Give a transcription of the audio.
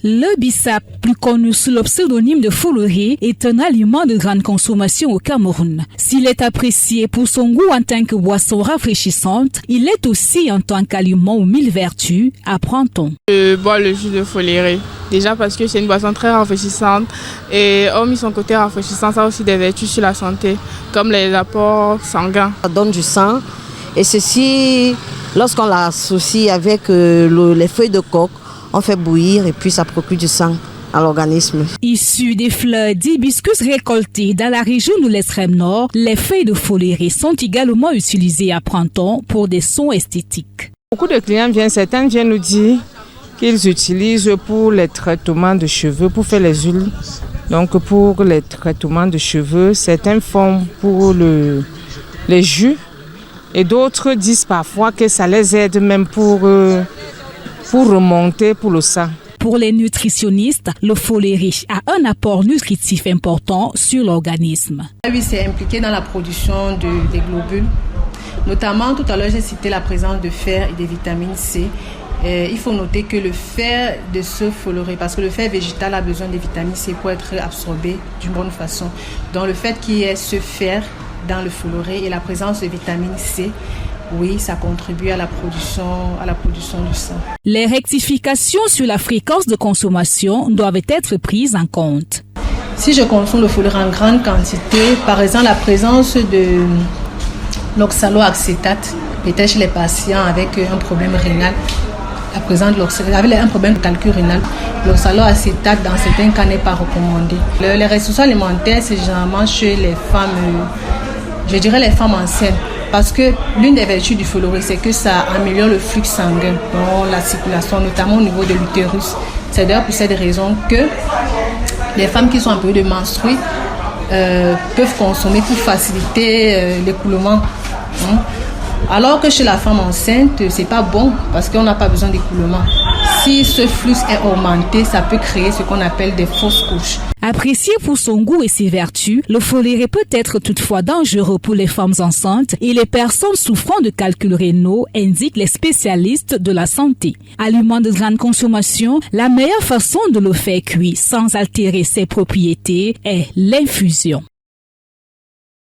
Le bissap, plus connu sous le pseudonyme de Foloré, est un aliment de grande consommation au Cameroun. S'il est apprécié pour son goût en tant que boisson rafraîchissante, il est aussi en tant qu'aliment aux 1000 vertus, apprend-on. Je bois le jus de Foloré. Déjà parce que c'est une boisson très rafraîchissante et hormis son côté rafraîchissant, ça a aussi des vertus sur la santé, comme les apports sanguins. Ça donne du sang et ceci, lorsqu'on l'associe avec les feuilles de coque, on fait bouillir et puis ça procure du sang à l'organisme. Issues des fleurs d'hibiscus récoltées dans la région de l'extrême nord, les feuilles de Foloré sont également utilisées, apprend-on, pour des soins esthétiques. Beaucoup de clients certains viennent nous dire qu'ils utilisent pour les traitements de cheveux, pour faire les huiles. Donc pour les traitements de cheveux, certains font pour les jus et d'autres disent parfois que ça les aide même pour remonter pour le sang. Pour les nutritionnistes, le Foloré a un apport nutritif important sur l'organisme. Oui, c'est impliqué dans la production des globules. Notamment, tout à l'heure, j'ai cité la présence de fer et des vitamines C. Il faut noter que le fer de ce Foloré, parce que le fer végétal a besoin des vitamines C pour être absorbé d'une bonne façon. Donc le fait qu'il y ait ce fer dans le Foloré et la présence de vitamine C, oui, ça contribue à la production du sang. Les rectifications sur la fréquence de consommation doivent être prises en compte. Si je consomme le Foloré en grande quantité, par exemple la présence de l'oxaloacétate, peut-être chez les patients avec un problème rénal, la présence de l'oxaloacétate, avec un problème de calcul rénal, l'oxaloacétate dans certains cas n'est pas recommandé. Les restrictions alimentaires, c'est généralement chez les femmes, je dirais les femmes enceintes. Parce que l'une des vertus du Foloré, c'est que ça améliore le flux sanguin, donc la circulation, notamment au niveau de l'utérus. C'est d'ailleurs pour cette raison que les femmes qui sont en période de menstrues peuvent consommer pour faciliter l'écoulement. Alors que chez la femme enceinte, c'est pas bon parce qu'on n'a pas besoin d'écoulement. Si ce flux est augmenté, ça peut créer ce qu'on appelle des fausses couches. Apprécié pour son goût et ses vertus, le Foloré peut être toutefois dangereux pour les femmes enceintes et les personnes souffrant de calculs rénaux, indiquent les spécialistes de la santé. Aliment de grande consommation, la meilleure façon de le faire cuire sans altérer ses propriétés est l'infusion.